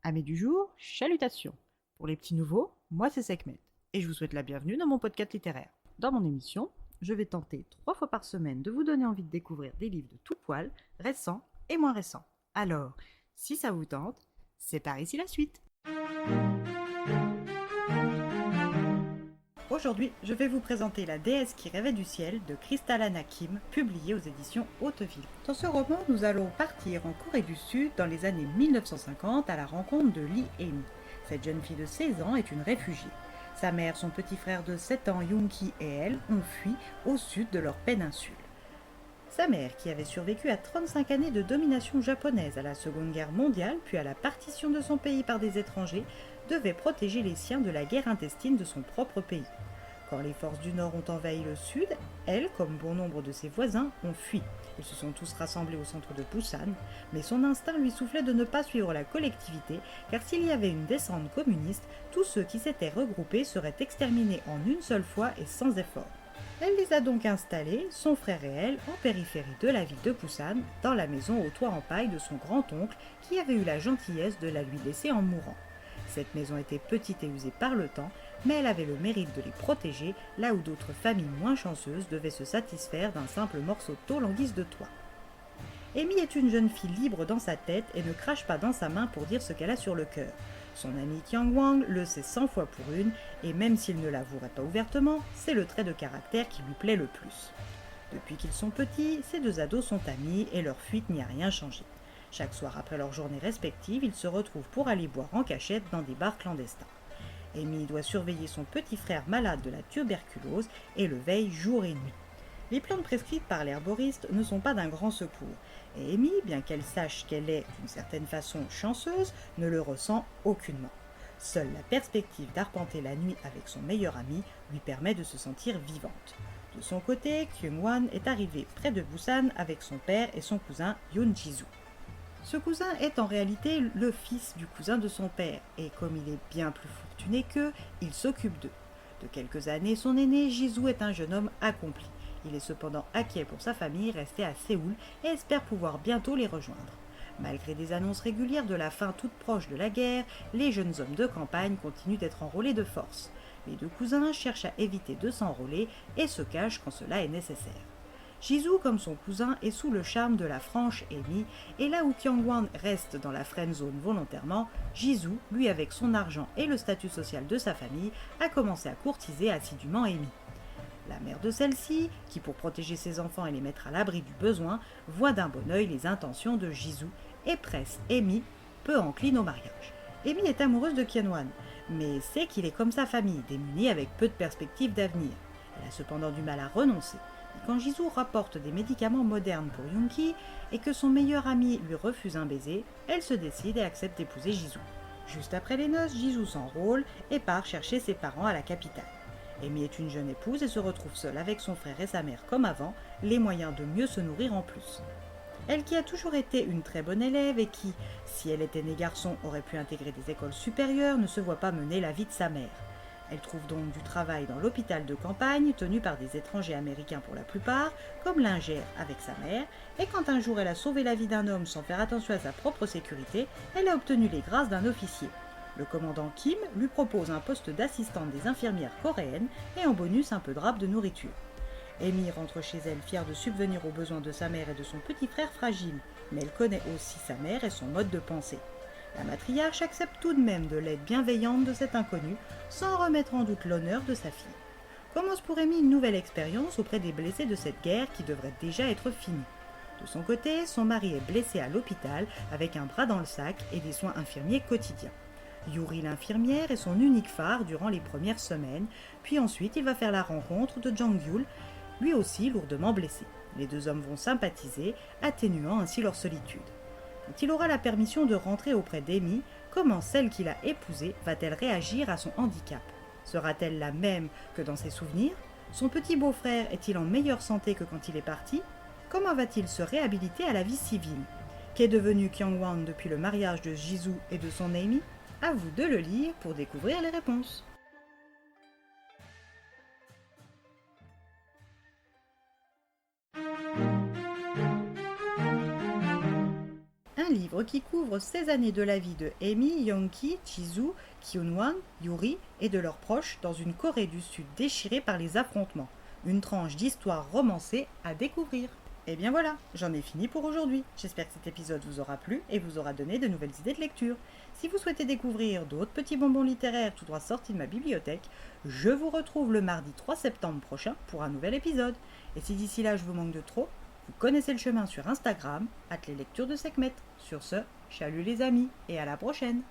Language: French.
Amis du jour, chalutations. Pour les petits nouveaux, moi c'est Sekhmet, et je vous souhaite la bienvenue dans mon podcast littéraire. Dans mon émission, je vais tenter 3 fois par semaine de vous donner envie de découvrir des livres de tout poil, récents et moins récents. Alors, si ça vous tente, c'est par ici la suite. Aujourd'hui, je vais vous présenter La déesse qui rêvait du ciel de Kristalla Nakim, publié aux éditions Hauteville. Dans ce roman, nous allons partir en Corée du Sud dans les années 1950 à la rencontre de Lee Amy. Cette jeune fille de 16 ans est une réfugiée. Sa mère, son petit frère de 7 ans, Yoonki, et elle ont fui au sud de leur péninsule. Sa mère, qui avait survécu à 35 années de domination japonaise à la Seconde Guerre mondiale, puis à la partition de son pays par des étrangers, devait protéger les siens de la guerre intestine de son propre pays. Quand les forces du Nord ont envahi le Sud, elle, comme bon nombre de ses voisins, ont fui. Ils se sont tous rassemblés au centre de Busan, mais son instinct lui soufflait de ne pas suivre la collectivité, car s'il y avait une descente communiste, tous ceux qui s'étaient regroupés seraient exterminés en une seule fois et sans effort. Elle les a donc installés, son frère et elle, en périphérie de la ville de Busan, dans la maison au toit en paille de son grand-oncle, qui avait eu la gentillesse de la lui laisser en mourant. Cette maison était petite et usée par le temps, mais elle avait le mérite de les protéger, là où d'autres familles moins chanceuses devaient se satisfaire d'un simple morceau de tôle en guise de toit. Amy est une jeune fille libre dans sa tête et ne crache pas dans sa main pour dire ce qu'elle a sur le cœur. Son ami Kyang Wang le sait 100 fois pour une, et même s'il ne l'avouerait pas ouvertement, c'est le trait de caractère qui lui plaît le plus. Depuis qu'ils sont petits, ces deux ados sont amis et leur fuite n'y a rien changé. Chaque soir après leur journée respective, ils se retrouvent pour aller boire en cachette dans des bars clandestins. Amy doit surveiller son petit frère malade de la tuberculose et le veille jour et nuit. Les plantes prescrites par l'herboriste ne sont pas d'un grand secours, et Amy, bien qu'elle sache qu'elle est, d'une certaine façon, chanceuse, ne le ressent aucunement. Seule la perspective d'arpenter la nuit avec son meilleur ami lui permet de se sentir vivante. De son côté, Kyung-wan est arrivé près de Busan avec son père et son cousin Yoon Ji-soo. Ce cousin est en réalité le fils du cousin de son père, et comme il est bien plus fortuné qu'eux, il s'occupe d'eux. De quelques années, son aîné, Jisoo, est un jeune homme accompli. Il est cependant inquiet pour sa famille restée à Séoul et espère pouvoir bientôt les rejoindre. Malgré des annonces régulières de la fin toute proche de la guerre, les jeunes hommes de campagne continuent d'être enrôlés de force. Les deux cousins cherchent à éviter de s'enrôler et se cachent quand cela est nécessaire. Jisoo, comme son cousin, est sous le charme de la franche Amy, et là où Kyung-wan reste dans la friend zone volontairement, Jisoo, lui avec son argent et le statut social de sa famille, a commencé à courtiser assidûment Amy. La mère de celle-ci, qui pour protéger ses enfants et les mettre à l'abri du besoin, voit d'un bon œil les intentions de Jisoo et presse Amy, peu encline au mariage. Amy est amoureuse de Kyung-wan, mais sait qu'il est comme sa famille, démuni avec peu de perspectives d'avenir. Elle a cependant du mal à renoncer. Quand Jisoo rapporte des médicaments modernes pour Yoonki et que son meilleur ami lui refuse un baiser, elle se décide et accepte d'épouser Jisoo. Juste après les noces, Jisoo s'enrôle et part chercher ses parents à la capitale. Amy est une jeune épouse et se retrouve seule avec son frère et sa mère comme avant, les moyens de mieux se nourrir en plus. Elle qui a toujours été une très bonne élève et qui, si elle était née garçon, aurait pu intégrer des écoles supérieures, ne se voit pas mener la vie de sa mère. Elle trouve donc du travail dans l'hôpital de campagne, tenu par des étrangers américains pour la plupart, comme lingère avec sa mère, et quand un jour elle a sauvé la vie d'un homme sans faire attention à sa propre sécurité, elle a obtenu les grâces d'un officier. Le commandant Kim lui propose un poste d'assistante des infirmières coréennes et en bonus un peu de râpe de nourriture. Amy rentre chez elle fière de subvenir aux besoins de sa mère et de son petit frère fragile, mais elle connaît aussi sa mère et son mode de pensée. La matriarche accepte tout de même de l'aide bienveillante de cet inconnu, sans remettre en doute l'honneur de sa fille. Commence pour Amy une nouvelle expérience auprès des blessés de cette guerre qui devrait déjà être finie. De son côté, son mari est blessé à l'hôpital avec un bras dans le sac et des soins infirmiers quotidiens. Yuri l'infirmière est son unique phare durant les premières semaines, puis ensuite il va faire la rencontre de Jang-gyul, lui aussi lourdement blessé. Les deux hommes vont sympathiser, atténuant ainsi leur solitude. Quand il aura la permission de rentrer auprès d'Amy, comment celle qu'il a épousée va-t-elle réagir à son handicap? Sera-t-elle la même que dans ses souvenirs? Son petit beau-frère est-il en meilleure santé que quand il est parti? Comment va-t-il se réhabiliter à la vie civile? Qu'est devenu Kyung-wan depuis le mariage de Jisoo et de son Amy? À vous de le lire pour découvrir les réponses. Un livre qui couvre 16 années de la vie de Amy, Yongki, Chizu, Kyunwan, Yuri et de leurs proches dans une Corée du Sud déchirée par les affrontements. Une tranche d'histoire romancée à découvrir. Et bien voilà, j'en ai fini pour aujourd'hui. J'espère que cet épisode vous aura plu et vous aura donné de nouvelles idées de lecture. Si vous souhaitez découvrir d'autres petits bonbons littéraires tout droit sortis de ma bibliothèque, je vous retrouve le mardi 3 septembre prochain pour un nouvel épisode. Et si d'ici là je vous manque de trop, vous connaissez le chemin sur Instagram, @leslectures de Sekhmet. Sur ce, chalut les amis et à la prochaine.